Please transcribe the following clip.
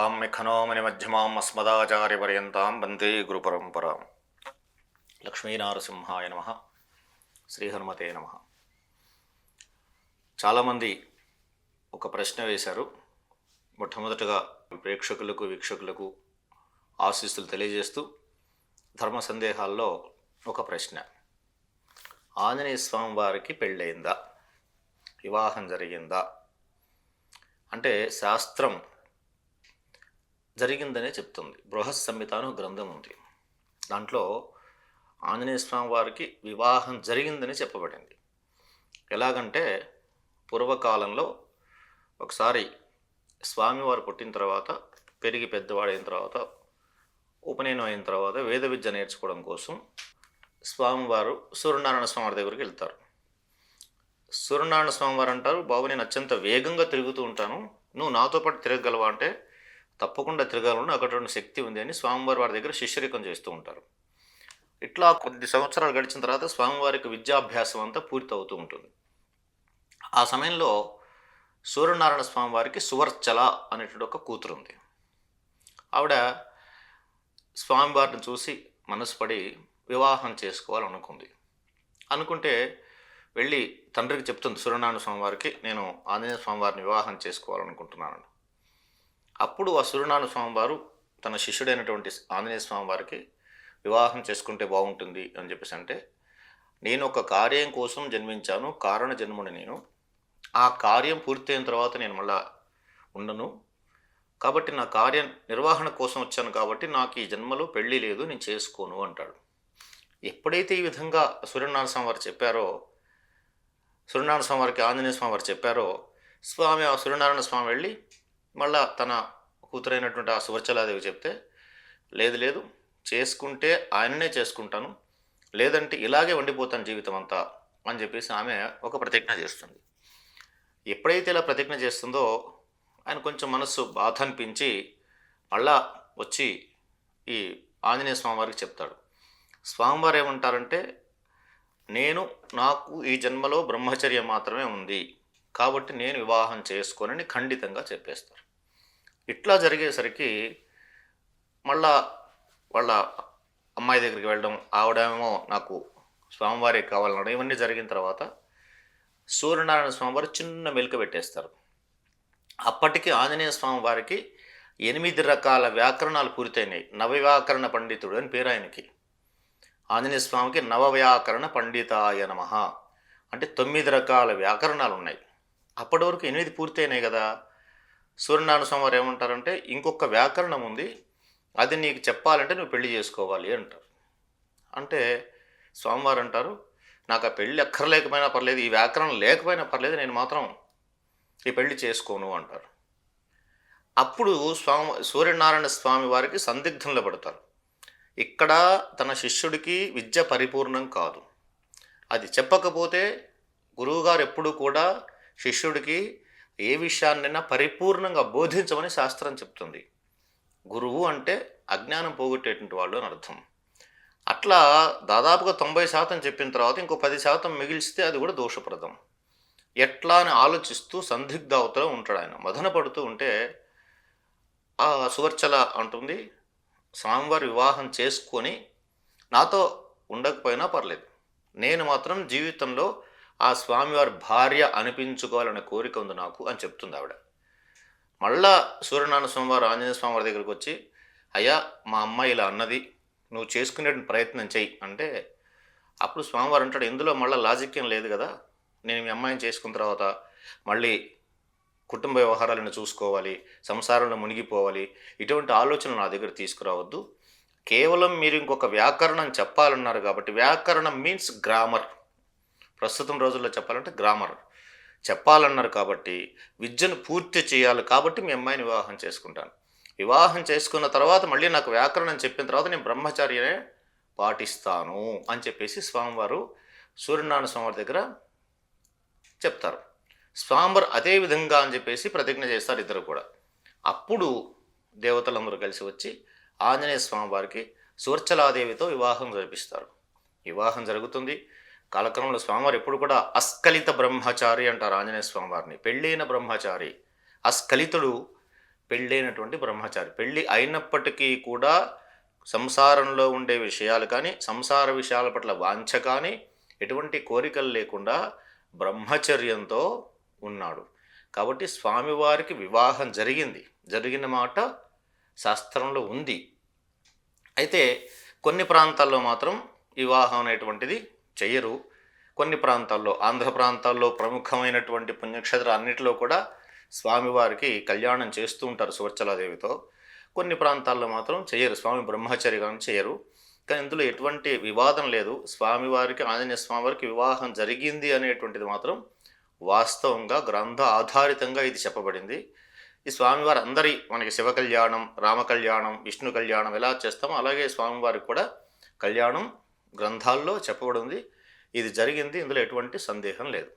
లక్ష్మీనారాయణాభ్యాం అస్మదాచార్యపర్యంతం వందే గురుపరంపరాం. లక్ష్మీనారసింహాయ నమః. శ్రీహనుమతే నమః. చాలామంది ఒక ప్రశ్న వేశారు. మొట్టమొదటగా ప్రేక్షకులకు వీక్షకులకు ఆశీస్సులు తెలియజేస్తూ ధర్మ సందేహాల్లో ఒక ప్రశ్న: ఆంజనేయ స్వామి వారికి పెళ్ళయిందా, వివాహం జరిగిందా అంటే శాస్త్రం జరిగిందనే చెప్తుంది. బృహత్ సంహిత అని గ్రంథం ఉంది. దాంట్లో ఆంజనేయ స్వామి వారికి వివాహం జరిగిందని చెప్పబడింది. ఎలాగంటే పూర్వకాలంలో ఒకసారి స్వామివారు పుట్టిన తర్వాత, పెరిగి పెద్దవాడైన తర్వాత, ఉపనయనం అయిన తర్వాత వేద విద్య నేర్చుకోవడం కోసం స్వామివారు సూర్యనారాయణ స్వామి వారి దగ్గరికి వెళ్తారు. సూర్యనారాయణ స్వామి వారు అంటారు, బాబు నేను అత్యంత వేగంగా తిరుగుతూ ఉంటాను, నువ్వు నాతో పాటు తిరగగలవా అంటే తప్పకుండా తిరగాలను, అక్కడ శక్తి ఉంది అని స్వామివారి వారి దగ్గర శిష్యరికం చేస్తూ ఉంటారు. ఇట్లా కొద్ది సంవత్సరాలు గడిచిన తర్వాత స్వామివారికి విద్యాభ్యాసం అంతా పూర్తి అవుతూ ఉంటుంది. ఆ సమయంలో సూర్యనారాయణ స్వామి వారికి సువర్చల అనేటువంటి ఒక కూతురు ఉంది. ఆవిడ స్వామివారిని చూసి మనసు పడి వివాహం చేసుకోవాలనుకుంది. అనుకుంటే వెళ్ళి తండ్రికి చెప్తుంది, సూర్యనారాయణ స్వామి వారికి నేను ఆంజనేయ స్వామి వారిని వివాహం చేసుకోవాలనుకుంటున్నాను. అప్పుడు ఆ సూర్యనారాయణ స్వామి వారు తన శిష్యుడైనటువంటి ఆంజనేయ స్వామి వారికి వివాహం చేసుకుంటే బాగుంటుంది అని చెప్పేసి అంటే, నేను ఒక కార్యం కోసం జన్మించాను, కారణ జన్ముని నేను. ఆ కార్యం పూర్తయిన తర్వాత నేను మళ్ళా ఉండను, కాబట్టి నా కార్య నిర్వహణ కోసం వచ్చాను, కాబట్టి నాకు ఈ జన్మలో పెళ్ళి లేదు, నేను చేసుకోను అంటాడు. ఎప్పుడైతే ఈ విధంగా సూర్యనారాయణ స్వామి వారు చెప్పారో, సూర్యనారాయణ స్వామి వారికి ఆంజనేయ స్వామి వారు చెప్పారో, ఆ సూర్యనారాయణ స్వామి వెళ్ళి మళ్ళా తన కూతురైనటువంటి ఆ సువర్చలాదేవి చెప్తే, లేదు లేదు చేసుకుంటే ఆయననే చేసుకుంటాను, లేదంటే ఇలాగే వండిపోతాను జీవితం అంతా అని చెప్పేసి ఆమె ఒక ప్రతిజ్ఞ చేస్తుంది. ఎప్పుడైతే ఇలా ప్రతిజ్ఞ చేస్తుందో ఆయన కొంచెం మనస్సు బాధ అనిపించి మళ్ళా వచ్చి ఈ ఆంజనేయ స్వామివారికి చెప్తాడు. స్వామివారు ఏమంటారంటే, నాకు ఈ జన్మలో బ్రహ్మచర్యం మాత్రమే ఉంది, కాబట్టి నేను వివాహం చేసుకోనని ఖండితంగా చెప్పేస్తారు. ఇట్లా జరిగేసరికి మళ్ళా వాళ్ళ అమ్మాయి దగ్గరికి వెళ్ళడం, ఆవిడేమో నాకు స్వామివారే కావాలనడం, ఇవన్నీ జరిగిన తర్వాత సూర్యనారాయణ స్వామివారు చిన్న మెలిక పెట్టేస్తారు. అప్పటికి ఆంజనేయ స్వామి వారికి 8 రకాల వ్యాకరణాలు పూర్తయినాయి. నవవ్యాకరణ పండితుడు అని పేరు ఆయనకి. ఆంజనేయ స్వామికి నవవ్యాకరణ పండితాయ నమః అంటే 9 రకాల వ్యాకరణాలు ఉన్నాయి. అప్పటి వరకు 8 పూర్తయినాయి కదా. సూర్యనారాయణ స్వామి వారు ఏమంటారంటే, ఇంకొక వ్యాకరణం ఉంది, అది నీకు చెప్పాలంటే నువ్వు పెళ్లి చేసుకోవాలి అంటారు. అంటే స్వామివారు అంటారు, నాకు ఆ పెళ్ళి అక్కర్లేకపోయినా పర్లేదు, ఈ వ్యాకరణం లేకపోయినా పర్లేదు, నేను మాత్రం ఈ పెళ్లి చేసుకోను అంటారు. అప్పుడు సూర్యనారాయణ స్వామి వారికి సందిగ్ధంలో పడతారు. ఇక్కడ తన శిష్యుడికి విద్య పరిపూర్ణం కాదు, అది చెప్పకపోతే గురువుగారు ఎప్పుడూ కూడా శిష్యుడికి ఏ విషయాన్నైనా పరిపూర్ణంగా బోధించమని శాస్త్రం చెప్తుంది. గురువు అంటే అజ్ఞానం పోగొట్టేటువంటి వాళ్ళు అని అర్థం. అట్లా దాదాపుగా 90% చెప్పిన తర్వాత ఇంకో 10% మిగిలిస్తే అది కూడా దోషప్రదం. ఎట్లా అని ఆలోచిస్తూ సందిగ్ధావతలో ఉంటాడు ఆయన. మదన పడుతూ ఉంటే ఆ సువర్చల అంటుంది, స్వామివారి వివాహం చేసుకొని నాతో ఉండకపోయినా పర్లేదు, నేను మాత్రం జీవితంలో ఆ స్వామివారి భార్య అనిపించుకోవాలనే కోరిక ఉంది నాకు అని చెప్తుంది ఆవిడ. మళ్ళా సూర్యనారాయణ స్వామివారు ఆంజనేయ స్వామివారి దగ్గరికి వచ్చి, అయ్యా మా అమ్మాయి ఇలా అన్నది, నువ్వు చేసుకునే ప్రయత్నం చెయ్యి అంటే, అప్పుడు స్వామివారు అంటాడు, ఇందులో మళ్ళీ లాజిక్ ఏం లేదు కదా, నేను మీ అమ్మాయిని చేసుకున్న తర్వాత మళ్ళీ కుటుంబ వ్యవహారాలను చూసుకోవాలి, సంసారంలో మునిగిపోవాలి, ఇటువంటి ఆలోచనలు నా దగ్గర తీసుకురావద్దు. కేవలం మీరు ఇంకొక వ్యాకరణం చెప్పాలన్నారు కాబట్టి, వ్యాకరణం మీన్స్ గ్రామర్, ప్రస్తుతం రోజుల్లో చెప్పాలంటే గ్రామర్ చెప్పాలన్నారు కాబట్టి, విద్యను పూర్తి చేయాలి కాబట్టి మీ అమ్మాయిని వివాహం చేసుకుంటాను. వివాహం చేసుకున్న తర్వాత మళ్ళీ నాకు వ్యాకరణం చెప్పిన తర్వాత నేను బ్రహ్మచార్యనే పాటిస్తాను అని చెప్పేసి స్వామివారు సూర్యనారాయణ స్వామి దగ్గర చెప్తారు. స్వామివారు అదే విధంగా అని చెప్పేసి ప్రతిజ్ఞ చేస్తారు ఇద్దరు కూడా. అప్పుడు దేవతలందరూ కలిసి వచ్చి ఆంజనేయ స్వామి వారికి సువర్చలాదేవితో వివాహం జరిపిస్తారు. వివాహం జరుగుతుంది. కాలక్రమంలో స్వామివారు ఎప్పుడు కూడా అస్కలిత బ్రహ్మచారి అంటారు ఆంజనేయ స్వామివారిని. పెళ్ళైన బ్రహ్మచారి, అస్కలితుడు పెళ్ళైనటువంటి బ్రహ్మచారి. పెళ్ళి అయినప్పటికీ కూడా సంసారంలో ఉండే విషయాలు కానీ, సంసార విషయాల పట్ల వాంఛ కానీ, ఎటువంటి కోరికలు లేకుండా బ్రహ్మచర్యంతో ఉన్నాడు. కాబట్టి స్వామివారికి వివాహం జరిగింది. జరిగిన మాట శాస్త్రంలో ఉంది. అయితే కొన్ని ప్రాంతాల్లో మాత్రం వివాహం అనేటువంటిది చెయ్యరు. కొన్ని ప్రాంతాల్లో, ఆంధ్ర ప్రాంతాల్లో ప్రముఖమైనటువంటి పుణ్యక్షేత్రాలన్నిటిలో కూడా స్వామివారికి కళ్యాణం చేస్తూ ఉంటారు సువర్చలాదేవితో. కొన్ని ప్రాంతాల్లో మాత్రం చేయరు, స్వామి బ్రహ్మచర్యం చేయరు. కానీ ఇందులో ఎటువంటి వివాదం లేదు. స్వామివారికి, ఆంజనేయ స్వామివారికి వివాహం జరిగింది అనేటువంటిది మాత్రం వాస్తవంగా గ్రంథ ఆధారితంగా ఇది చెప్పబడింది. ఈ స్వామివారి అందరి మనకి శివ కళ్యాణం, రామ కళ్యాణం, విష్ణు కళ్యాణం ఎలా చేస్తామో అలాగే స్వామివారికి కూడా కళ్యాణం గ్రంథాల్లో చెప్పబడింది. ఇది జరిగింది, ఇందులో ఎటువంటి సందేహం లేదు.